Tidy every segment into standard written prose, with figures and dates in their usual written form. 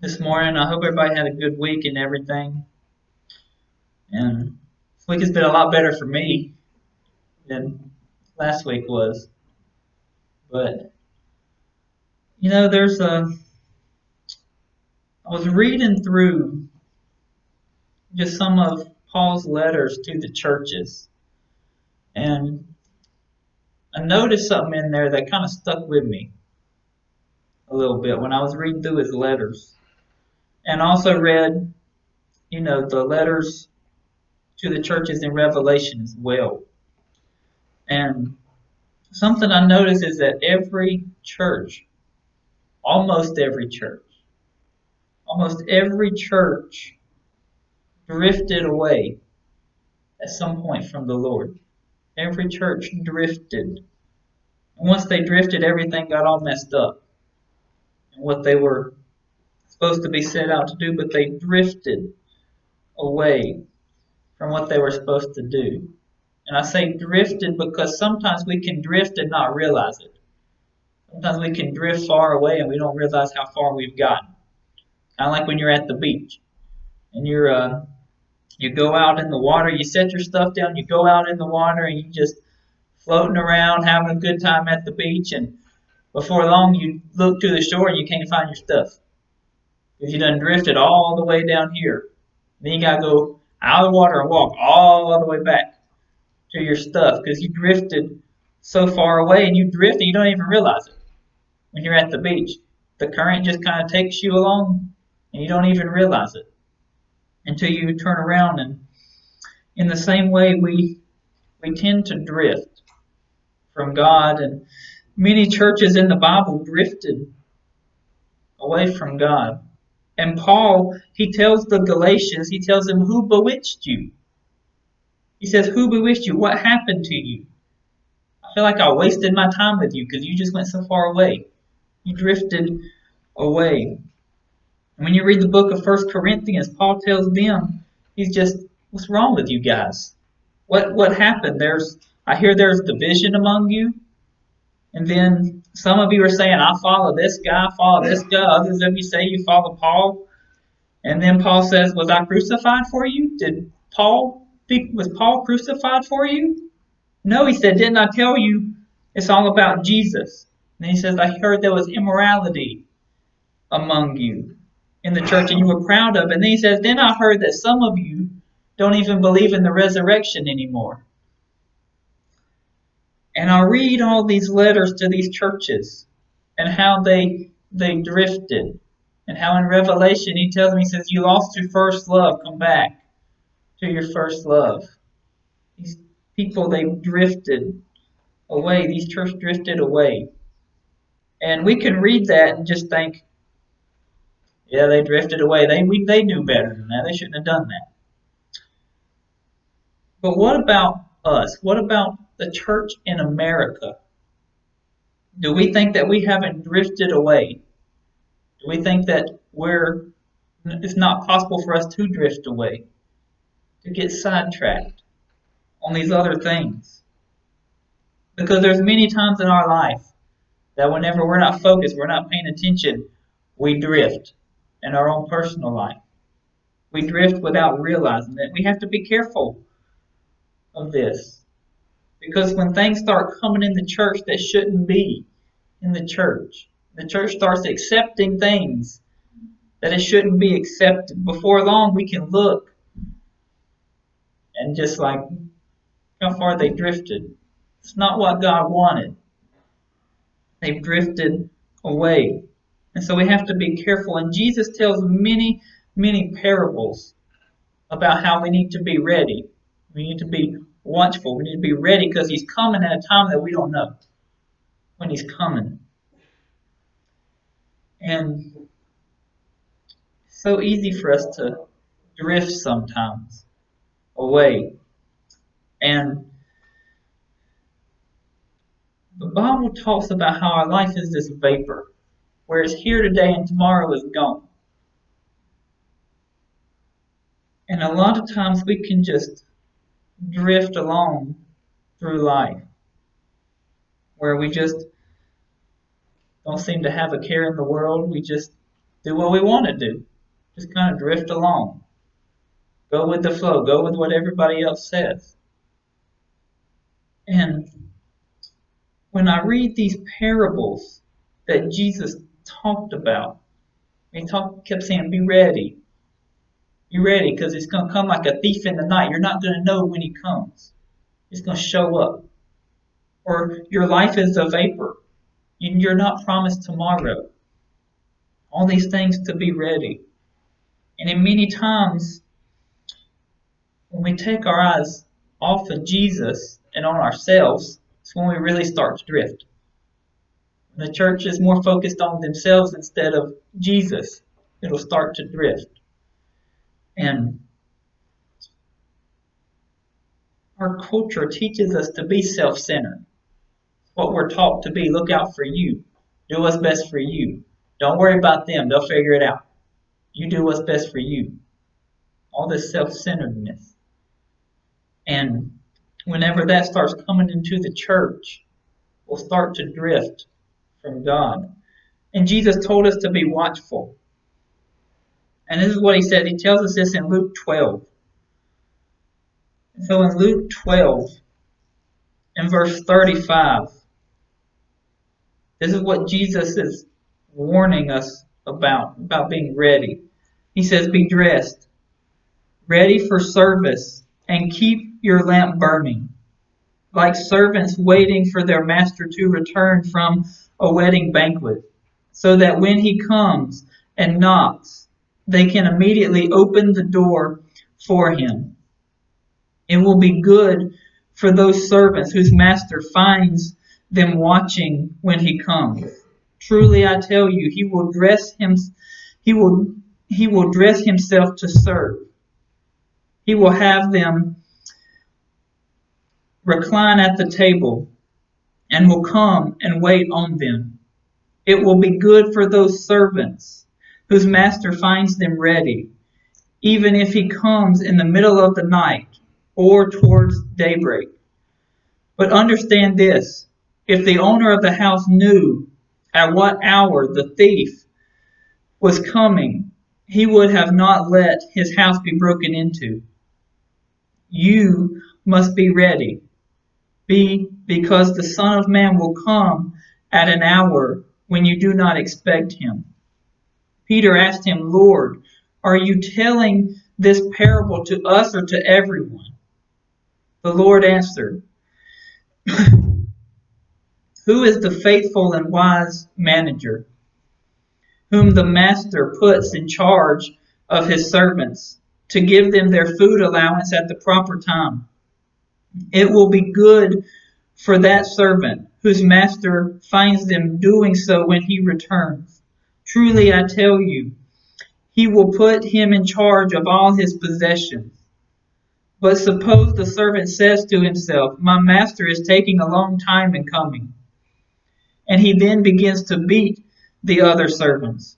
this morning. I hope everybody had a good week and everything. And this week has been a lot better for me than last week was. But there's a. I was reading through just some of Paul's letters to the churches, and I noticed something in there that kind of stuck with me a little bit when I was reading through his letters, and also read, the letters to the churches in Revelation as well. And something I noticed is that every church, almost every church, almost every church drifted away at some point from the Lord. Every church drifted. And once they drifted, everything got all messed up and what they were supposed to be set out to do, but they drifted away from what they were supposed to do. And I say drifted because sometimes we can drift and not realize it. Sometimes we can drift far away and we don't realize how far we've gotten. Kind of like when you're at the beach and you go out in the water, you set your stuff down, you go out in the water and you just floating around having a good time at the beach, and before long you look to the shore and you can't find your stuff because you done drifted all the way down here. Then you gotta go out of the water and walk all the way back to your stuff because you drifted so far away, and you drift and you don't even realize it when you're at the beach. The current just kind of takes you along and you don't even realize it until you turn around. And in the same way, we tend to drift from God, and many churches in the Bible drifted away from God. And Paul, he tells the Galatians, he tells them, who bewitched you? He says, who bewitched you? What happened to you? I feel like I wasted my time with you because you just went so far away. You drifted away. And when you read the book of First Corinthians, Paul tells them, he's just, what's wrong with you guys? What happened? I hear there's division among you. And then some of you are saying, I follow this guy, I follow this guy. Others of you say you follow Paul. And then Paul says, was I crucified for you? Was Paul crucified for you? No, he said, didn't I tell you it's all about Jesus? And he says, I heard there was immorality among you in the church and you were proud of it. And then he says, then I heard that some of you don't even believe in the resurrection anymore. And I read all these letters to these churches and how they drifted. And how in Revelation he tells me, he says, you lost your first love, come back to your first love. These people, they drifted away. These churches drifted away. And we can read that and just think, yeah, they drifted away. They knew better than that. They shouldn't have done that. But what about us? What about the church in America? Do we think that we haven't drifted away? Do we think that it's not possible for us to drift away, to get sidetracked on these other things? Because there's many times in our life that whenever we're not focused, we're not paying attention, we drift in our own personal life. We drift without realizing it. We have to be careful of this. Because when things start coming in the church that shouldn't be in the church starts accepting things that it shouldn't be accepted. Before long, we can look and just like how far they drifted. It's not what God wanted. They've drifted away. And so we have to be careful. And Jesus tells many, many parables about how we need to be ready. We need to be watchful. We need to be ready because he's coming at a time that we don't know when he's coming. And it's so easy for us to drift sometimes away. And the Bible talks about how our life is this vapor, where it's here today and tomorrow is gone. And a lot of times we can just drift along through life, where we just don't seem to have a care in the world. We just do what we want to do. Just kind of drift along. Go with the flow. Go with what everybody else says. And when I read these parables that Jesus talked about, kept saying, be ready. Be ready, because it's going to come like a thief in the night. You're not going to know when he comes. It's going to show up. Or your life is a vapor. You're not promised tomorrow. All these things to be ready. And in many times, when we take our eyes off of Jesus and on ourselves, it's when we really start to drift. When the church is more focused on themselves instead of Jesus, it'll start to drift. And our culture teaches us to be self-centered. What we're taught to be, look out for you. Do what's best for you. Don't worry about them. They'll figure it out. You do what's best for you. All this self-centeredness. And whenever that starts coming into the church, we'll start to drift from God. And Jesus told us to be watchful. And this is what he said. He tells us this in Luke 12. So in Luke 12, in verse 35, this is what Jesus is warning us about being ready. He says, be dressed, ready for service, and keep your lamp burning, like servants waiting for their master to return from a wedding banquet, so that when he comes and knocks, they can immediately open the door for him. It will be good for those servants whose master finds them watching when he comes. Truly I tell you, he will dress himself to serve. He will have them recline at the table and will come and wait on them. It will be good for those servants whose master finds them ready, even if he comes in the middle of the night or towards daybreak. But understand this, if the owner of the house knew at what hour the thief was coming, he would have not let his house be broken into. You must be ready, because the Son of Man will come at an hour when you do not expect him. Peter asked him, Lord, are you telling this parable to us or to everyone? The Lord answered, who is the faithful and wise manager, whom the master puts in charge of his servants to give them their food allowance at the proper time? It will be good for that servant whose master finds them doing so when he returns. Truly I tell you, he will put him in charge of all his possessions. But suppose the servant says to himself, my master is taking a long time in coming. And he then begins to beat the other servants,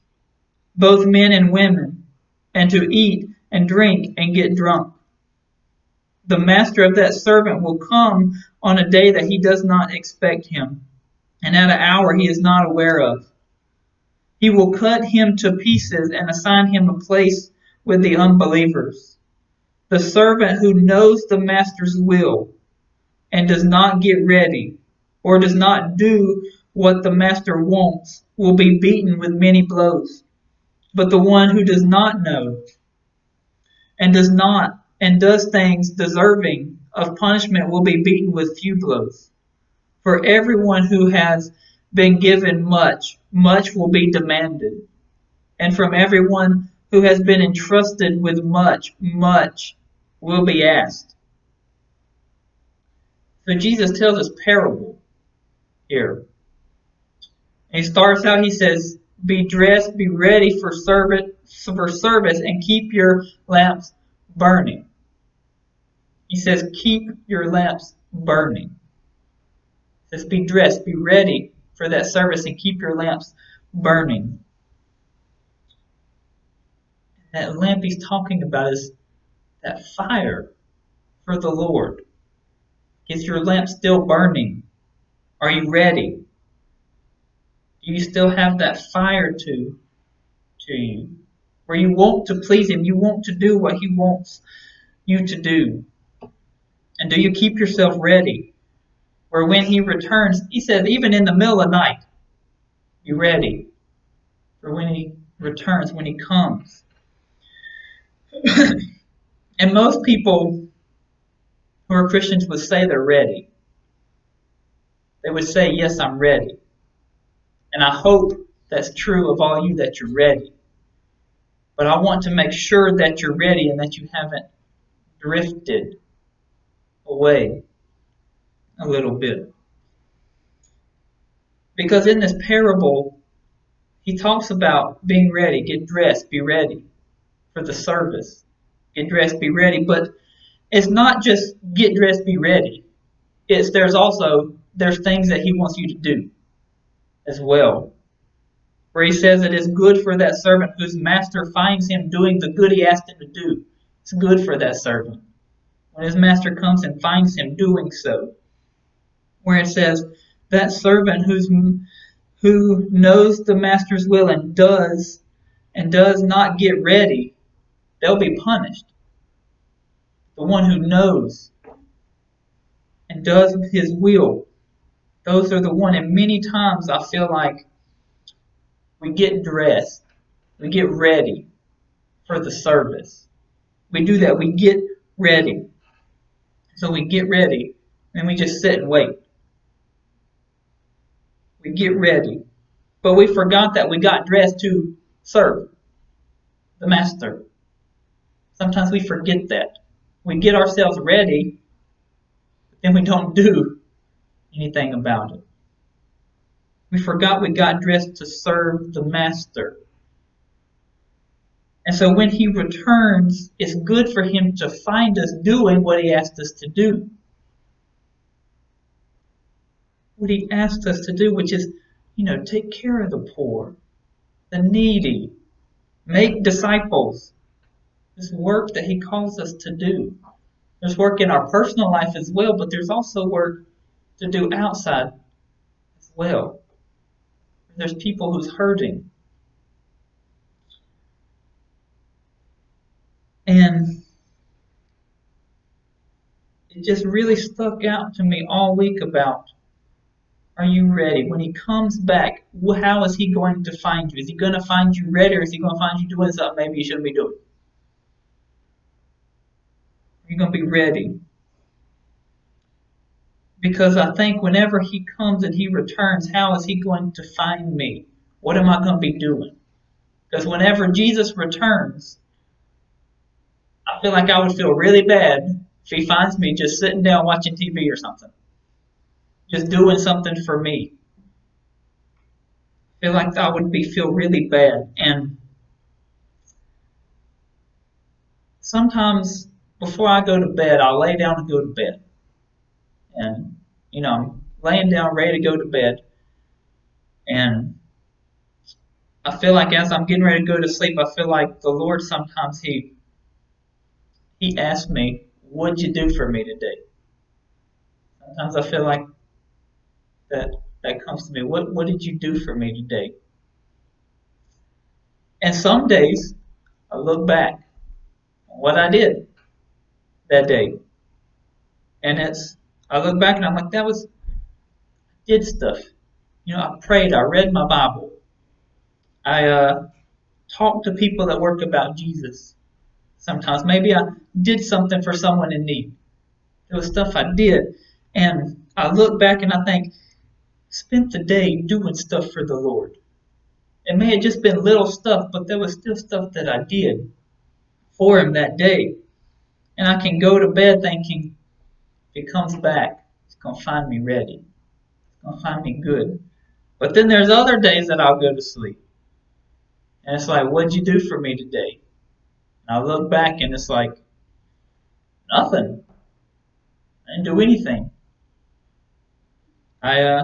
both men and women, and to eat and drink and get drunk. The master of that servant will come on a day that he does not expect him, and at an hour he is not aware of. He will cut him to pieces and assign him a place with the unbelievers. The servant who knows the master's will and does not get ready, or does not do what the master wants, will be beaten with many blows. But the one who does not know and does things deserving of punishment will be beaten with few blows. For everyone who has been given much, much will be demanded. And from everyone who has been entrusted with much, much will be asked. So Jesus tells us parable here. And he starts out, he says, be dressed, be ready for service, and keep your lamps burning. He says, keep your lamps burning. He says, be dressed, be ready for that service, and keep your lamps burning. That lamp he's talking about is that fire for the Lord. Is your lamp still burning? Are you ready? Do you still have that fire to to you, where you want to please Him, you want to do what He wants you to do. And do you keep yourself ready? Where when He returns, He says, even in the middle of the night, be ready for when He returns, when He comes. And most people who are Christians would say they're ready. They would say, yes, I'm ready. And I hope that's true of all you, that you're ready. But I want to make sure that you're ready and that you haven't drifted away a little bit. Because in this parable, He talks about being ready, get dressed, be ready for the service. Get dressed, be ready. But it's not just get dressed, be ready. There's things that He wants you to do as well. Where He says it is good for that servant whose master finds him doing the good he asked him to do. It's good for that servant when his master comes and finds him doing so. Where it says that servant who knows the master's will and does not get ready, they'll be punished. The one who knows and does his will, those are the one. And many times I feel like we get dressed, we get ready for the service. We do that, we get ready. So we get ready, and we just sit and wait. We get ready. But we forgot that we got dressed to serve the Master. Sometimes we forget that. We get ourselves ready, but then we don't do anything about it. We forgot we got dressed to serve the Master. And so when He returns, it's good for Him to find us doing what He asked us to do. What He asked us to do, which is, take care of the poor, the needy, make disciples. This work that He calls us to do. There's work in our personal life as well, but there's also work to do outside as well. There's people who's hurting. And it just really stuck out to me all week about, are you ready? When He comes back, how is He going to find you? Is He going to find you ready, or is He going to find you doing something maybe you shouldn't be doing? Are you going to be ready? Because I think whenever He comes and He returns, how is He going to find me? What am I going to be doing? Because whenever Jesus returns, I feel like I would feel really bad if He finds me just sitting down watching TV or something. Just doing something for me. I feel like I would feel really bad. And sometimes before I go to bed, I'll lay down and go to bed. And, I'm laying down ready to go to bed. And I feel like as I'm getting ready to go to sleep, I feel like the Lord sometimes He asks me, what'd you do for me today? Sometimes I feel like that comes to me. What did you do for me today? And some days I look back on what I did that day. And I look back and I'm like, I did stuff. I prayed, I read my Bible. I talked to people that work about Jesus. Sometimes maybe I did something for someone in need. There was stuff I did. And I look back and I think, spent the day doing stuff for the Lord. It may have just been little stuff, but there was still stuff that I did for Him that day. And I can go to bed thinking, if He comes back, He's going to find me ready. He's going to find me good. But then there's other days that I'll go to sleep. And it's like, what'd you do for me today? And I look back and it's like, nothing. I didn't do anything. I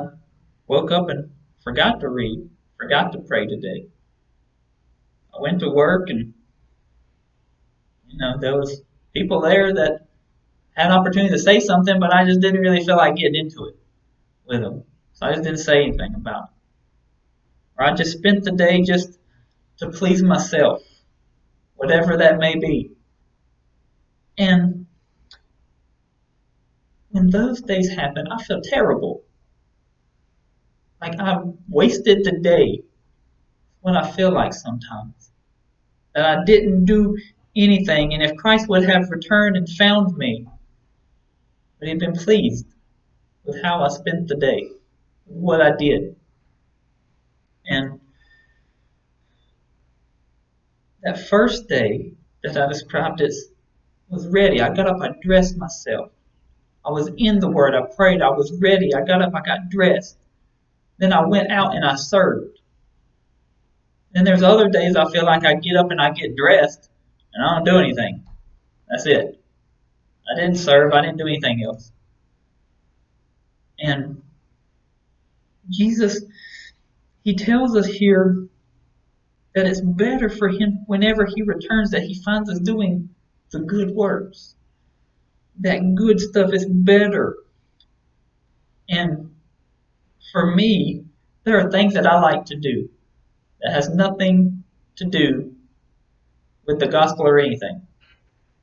woke up and forgot to read, forgot to pray today. I went to work and, there was people there that had an opportunity to say something, but I just didn't really feel like getting into it with them. So I just didn't say anything about it. Or I just spent the day just to please myself, whatever that may be. And when those days happen, I feel terrible. Like I've wasted the day, what I feel like sometimes. That I didn't do anything, and if Christ would have returned and found me, would he have been pleased with how I spent the day, what I did. And that first day that I described as was ready. I got up, I dressed myself. I was in the Word, I prayed, I was ready. I got up, I got dressed. Then I went out and I served. Then there's other days I feel like I get up and I get dressed and I don't do anything. That's it. I didn't serve, I didn't do anything else. And Jesus, he tells us here that it's better for him whenever he returns that he finds us doing the good works. That good stuff is better. And for me, there are things that I like to do that has nothing to do with the gospel or anything.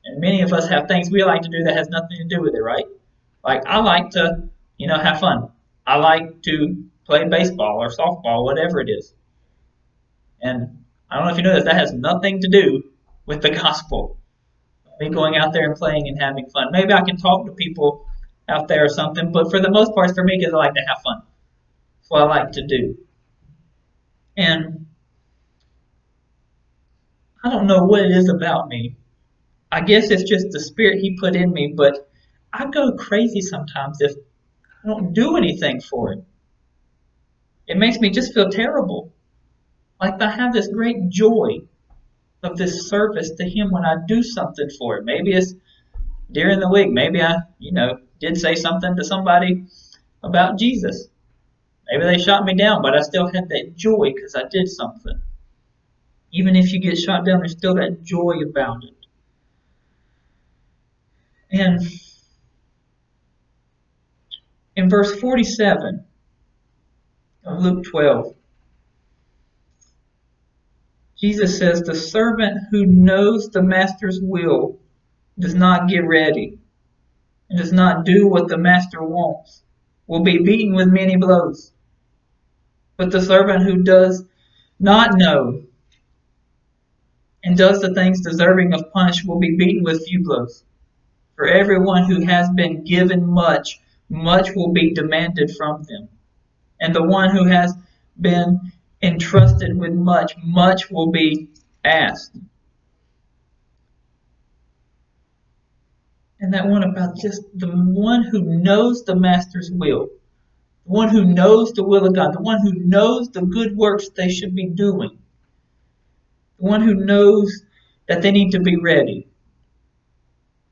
And many of us have things we like to do that has nothing to do with it, right? Like I like to, have fun. I like to play baseball or softball, whatever it is. And I don't know if you know this, that has nothing to do with the gospel. Me going out there and playing and having fun. Maybe I can talk to people out there or something, but for the most part, it's for me because I like to have fun. That's what I like to do. And I don't know what it is about me. I guess it's just the spirit he put in me, but I go crazy sometimes if I don't do anything for it. It makes me just feel terrible. Like I have this great joy of this service to him when I do something for it. Maybe it's during the week. Maybe I, did say something to somebody about Jesus. Maybe they shot me down, but I still had that joy because I did something. Even if you get shot down, there's still that joy about it. And in verse 47 of Luke 12, Jesus says, "The servant who knows the master's will does not get ready and does not do what the master wants will be beaten with many blows. But the servant who does not know and does the things deserving of punishment will be beaten with few blows. For everyone who has been given much, much will be demanded from them. And the one who has been entrusted with much, much will be asked." And that one about just the one who knows the master's will, the one who knows the will of God, the one who knows the good works they should be doing, the one who knows that they need to be ready.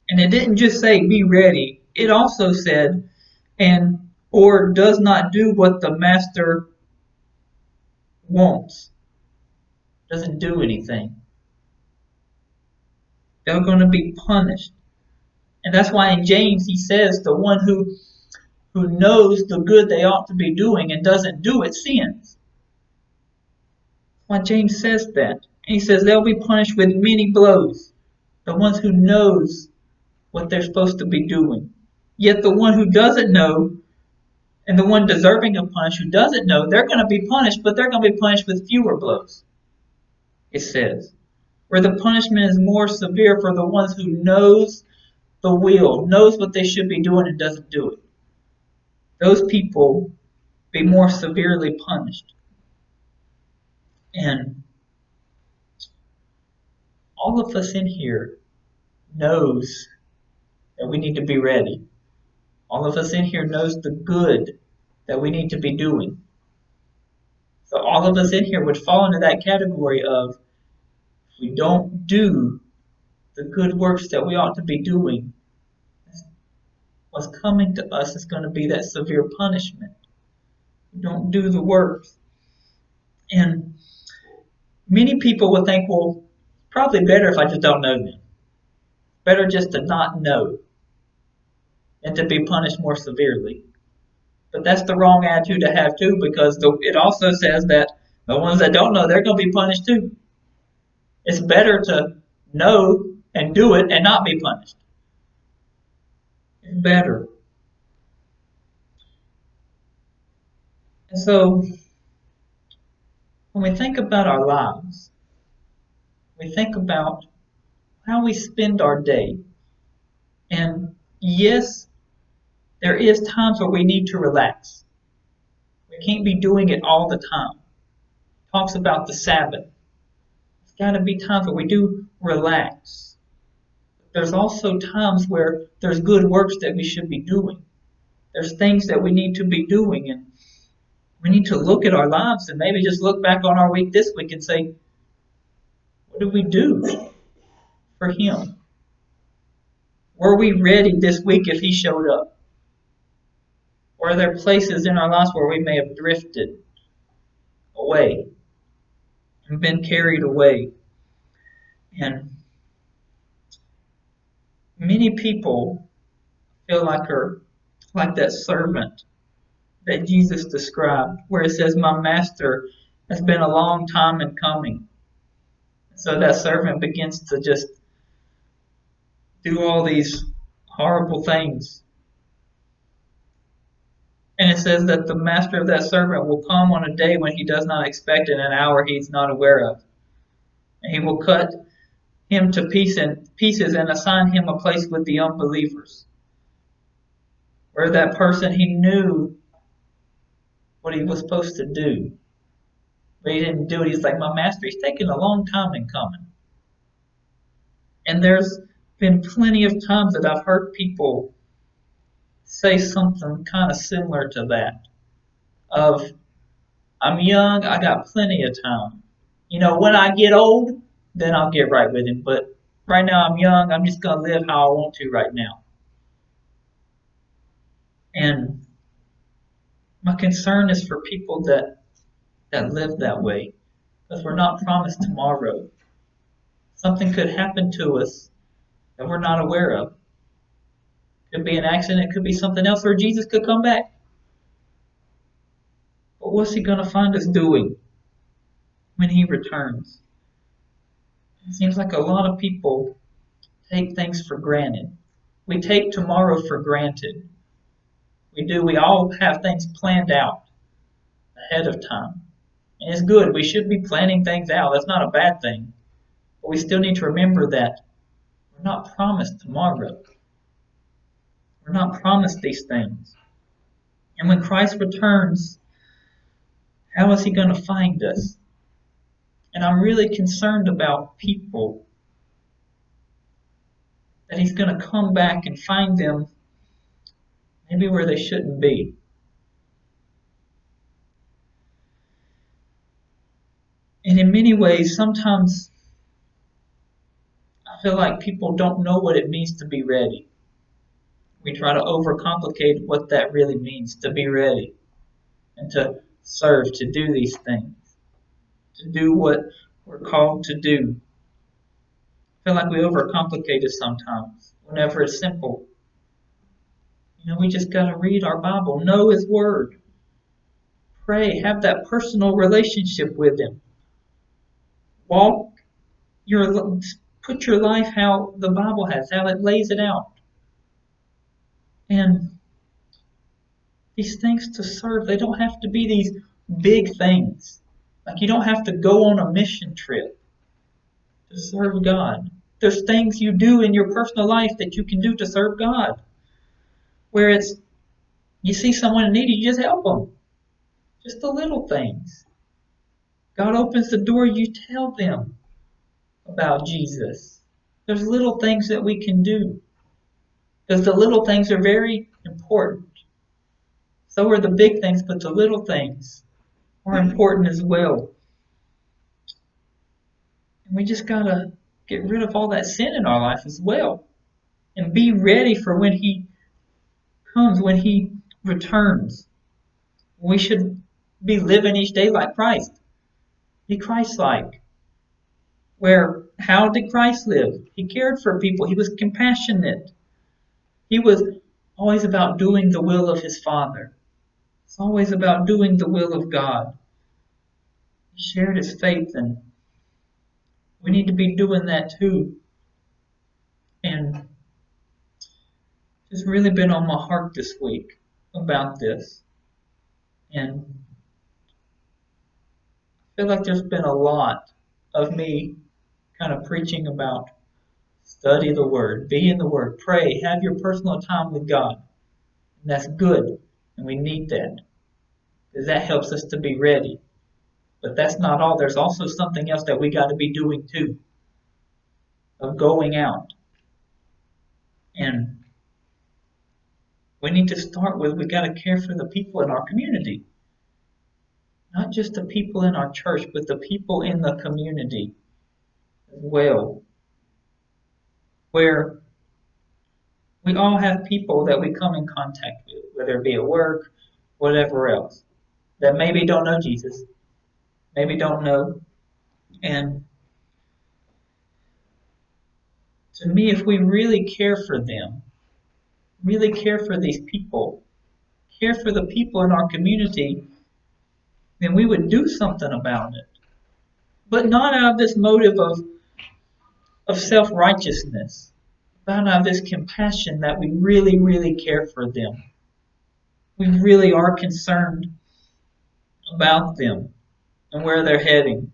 And it didn't just say be ready, it also said, or does not do what the master wants, doesn't do anything. They're going to be punished. And that's why in James he says the one who knows the good they ought to be doing and doesn't do it sins. That's why James says that. And he says they'll be punished with many blows. The ones who knows what they're supposed to be doing. Yet the one who doesn't know and the one deserving of punishment who doesn't know, they're going to be punished, but they're going to be punished with fewer blows. It says. Where the punishment is more severe for the ones who knows the will, knows what they should be doing and doesn't do it. Those people be more severely punished. And all of us in here knows that we need to be ready. All of us in here knows the good that we need to be doing. So all of us in here would fall into that category of if we don't do the good works that we ought to be doing, what's coming to us is going to be that severe punishment. We don't do the works. And many people would think, well, probably better if I just don't know them. Better just to not know and to be punished more severely. But that's the wrong attitude to have too, because it also says that the ones that don't know, they're going to be punished too. It's better to know and do it and not be punished. It's better. And so when we think about our lives, we think about how we spend our day. And yes, there is times where we need to relax. We can't be doing it all the time. It talks about the Sabbath. There's got to be times where we do relax. There's also times where there's good works that we should be doing. There's things that we need to be doing, and we need to look at our lives and maybe just look back on our week this week and say, what did we do for Him? Were we ready this week if He showed up? Or are there places in our lives where we may have drifted away and been carried away? And many people feel like that servant that Jesus described, where it says, "My master has been a long time in coming." So that servant begins to just do all these horrible things. And it says that the master of that servant will come on a day when he does not expect it, an hour he is not aware of. And he will cut him to pieces and assign him a place with the unbelievers. Where that person, he knew what he was supposed to do, but he didn't do it. He's like, my master, he's taking a long time in coming. And there's been plenty of times that I've heard people say something kind of similar to that. Of, I'm young, I got plenty of time. When I get old, then I'll get right with him. But right now I'm young, I'm just going to live how I want to right now. And my concern is for people that live that way, because we're not promised tomorrow. Something could happen to us that we're not aware of. It could be an accident, it could be something else, or Jesus could come back. But what's He going to find us doing when He returns? It seems like a lot of people take things for granted. We take tomorrow for granted. We do. We all have things planned out ahead of time. And it's good. We should be planning things out. That's not a bad thing. But we still need to remember that we're not promised tomorrow. We're not promised these things. And when Christ returns, how is He going to find us? And I'm really concerned about people, that He's going to come back and find them maybe where they shouldn't be. And in many ways, sometimes I feel like people don't know what it means to be ready. We try to overcomplicate what that really means, to be ready and to serve, to do these things, to do what we're called to do. I feel like we overcomplicate it sometimes, whenever it's simple. We just got to read our Bible, know His Word, pray, have that personal relationship with Him. Put your life how the Bible has, how it lays it out. And these things to serve, they don't have to be these big things. Like, you don't have to go on a mission trip to serve God. There's things you do in your personal life that you can do to serve God. Where it's, you see someone in need, you just help them. Just the little things. God opens the door, you tell them about Jesus. There's little things that we can do. Because the little things are very important. So are the big things, but the little things are important as well. And we just got to get rid of all that sin in our life as well. And be ready for when He comes, when He returns. We should be living each day like Christ. Be Christ-like. How did Christ live? He cared for people. He was compassionate. He was always about doing the will of His Father. It's always about doing the will of God. He shared His faith, and We need to be doing that too. And it's really been on my heart this week about this. And I feel like there's been a lot of me kind of preaching about study the Word, be in the Word, pray, have your personal time with God. And that's good. And we need that. Because that helps us to be ready. But that's not all. There's also something else that we got to be doing too. Of going out. And we need to start with we got to care for the people in our community. Not just the people in our church, but the people in the community as well. Where we all have people that we come in contact with, whether it be at work, whatever else, that maybe don't know Jesus, maybe don't know. And to me, if we really care for them, really care for these people, care for the people in our community, then we would do something about it. But not out of this motive of self-righteousness, but out of this compassion that we really, really care for them. We really are concerned about them and where they're heading.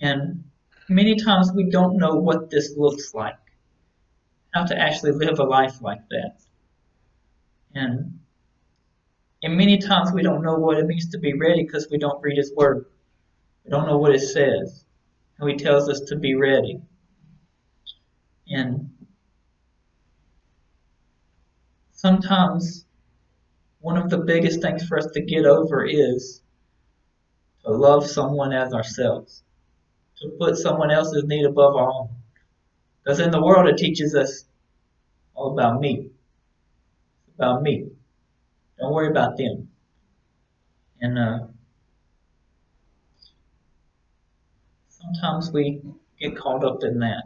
And many times we don't know what this looks like, how to actually live a life like that. And many times we don't know what it means to be ready because we don't read His Word. We don't know what it says, how He tells us to be ready. And sometimes one of the biggest things for us to get over is to love someone as ourselves, to put someone else's need above our own. Because in the world it teaches us all about me. It's about me. Don't worry about them. And sometimes we get caught up in that.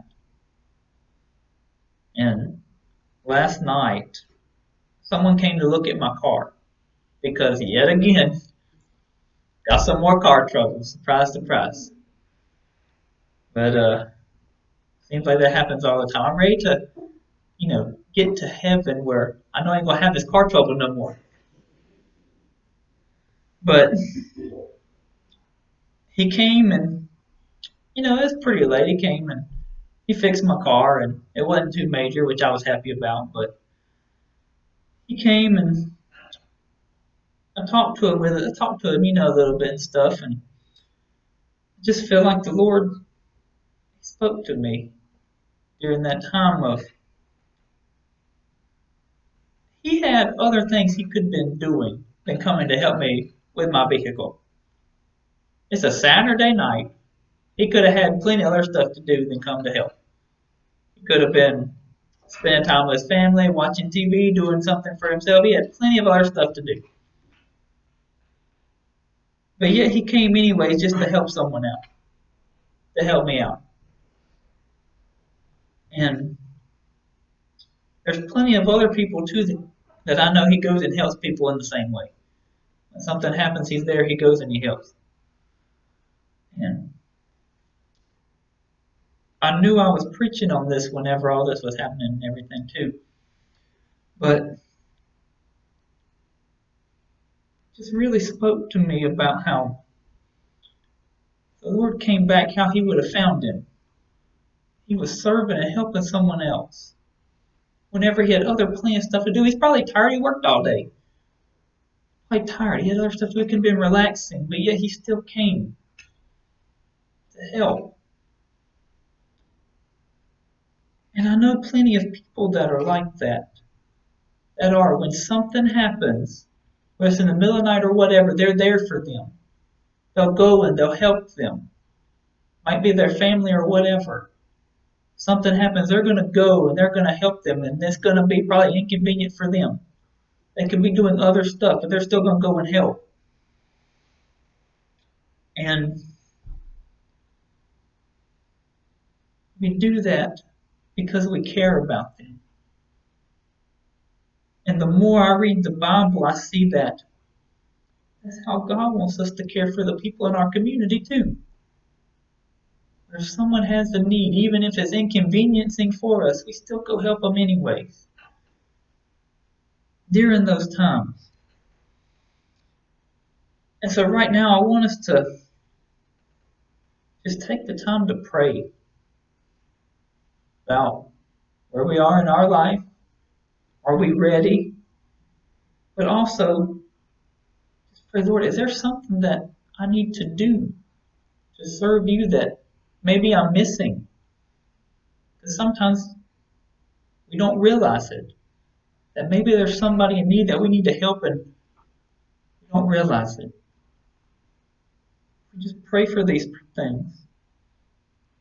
And last night, someone came to look at my car because yet again, got some more car trouble. Surprise, surprise. But seems like that happens all the time. I'm ready to, get to heaven where I know I ain't gonna have this car trouble no more. But he came and, it was pretty late. He came and he fixed my car and it wasn't too major, which I was happy about. But he came and I talked to him a little bit and stuff, and I just feel like the Lord spoke to me during that time of he had other things he could have been doing than coming to help me with my vehicle. It's a Saturday night. He could have had plenty of other stuff to do than come to help. He could have been spending time with his family, watching TV, doing something for himself. He had plenty of other stuff to do. But yet he came anyways just to help someone out, to help me out. And there's plenty of other people too that I know he goes and helps people in the same way. When something happens, he's there, he goes and he helps. And I knew I was preaching on this whenever all this was happening and everything too. But just really spoke to me about how the Lord came back, how he would have found him. He was serving and helping someone else. Whenever he had other plenty of stuff to do, he's probably tired, he worked all day. Probably tired, he had other stuff to do, he could have been relaxing, but yet he still came to help. And I know plenty of people that are like that. That are, when something happens, whether it's in the middle of the night or whatever, they're there for them. They'll go and they'll help them. Might be their family or whatever. Something happens, they're going to go and they're going to help them, and it's going to be probably inconvenient for them. They could be doing other stuff, but they're still going to go and help. And we do that because we care about them. And the more I read the Bible, I see that that's how God wants us to care for the people in our community too. Or if someone has a need, even if it's inconveniencing for us, we still go help them anyways. During those times. And so right now I want us to just take the time to pray about where we are in our life. Are we ready? But also, just pray, Lord, is there something that I need to do to serve you that maybe I'm missing? Because sometimes we don't realize it. That maybe there's somebody in need that we need to help and we don't realize it. We just pray for these things.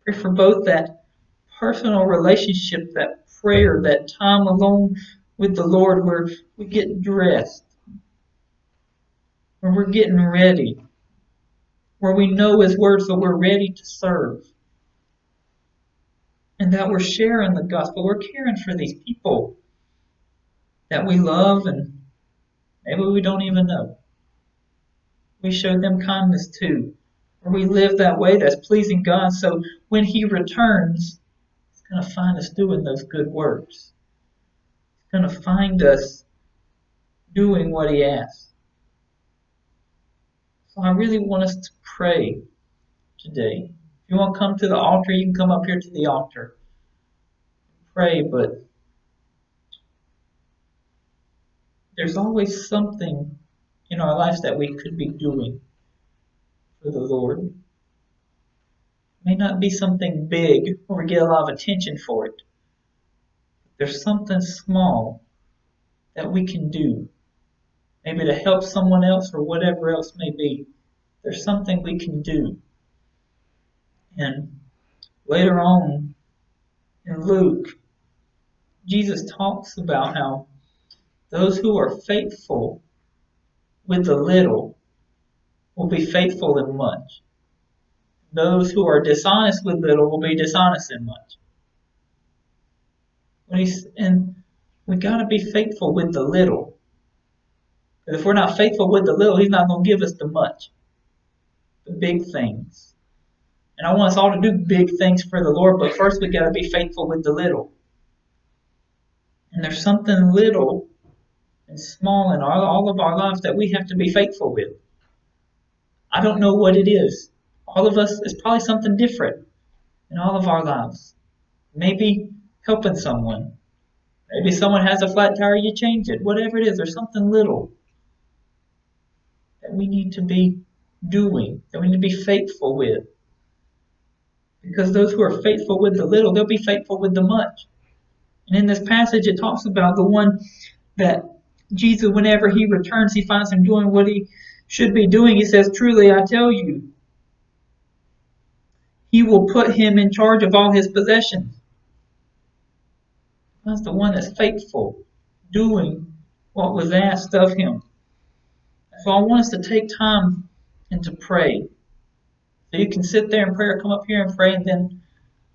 Pray for both that personal relationship, that prayer, that time alone with the Lord where we get dressed, where we're getting ready, where we know His Word so we're ready to serve. And that we're sharing the gospel. We're caring for these people that we love and maybe we don't even know. We show them kindness too. Or we live that way that's pleasing God so when He returns, He's going to find us doing those good works. He's going to find us doing what He asks. So I really want us to pray today. If you want to come to the altar, you can come up here to the altar. Pray, but there's always something in our lives that we could be doing for the Lord. It may not be something big or we get a lot of attention for it. There's something small that we can do. Maybe to help someone else or whatever else may be. There's something we can do. And later on in Luke, Jesus talks about how those who are faithful with the little will be faithful in much. Those who are dishonest with little will be dishonest in much. And we got to be faithful with the little. Because if we're not faithful with the little, He's not going to give us the much, the big things. And I want us all to do big things for the Lord, but first we got to be faithful with the little. And there's something little and small in all of our lives that we have to be faithful with. I don't know what it is. All of us, it's probably something different in all of our lives. Maybe helping someone. Maybe someone has a flat tire, you change it. Whatever it is, there's something little that we need to be doing, that we need to be faithful with. Because those who are faithful with the little, they'll be faithful with the much. And in this passage, it talks about the one that Jesus, whenever He returns, He finds him doing what he should be doing. He says, truly, I tell you, He will put him in charge of all his possessions. That's the one that's faithful, doing what was asked of him. So I want us to take time and to pray. So you can sit there in prayer, come up here and pray, and then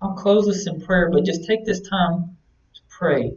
I'll close this in prayer. But just take this time to pray.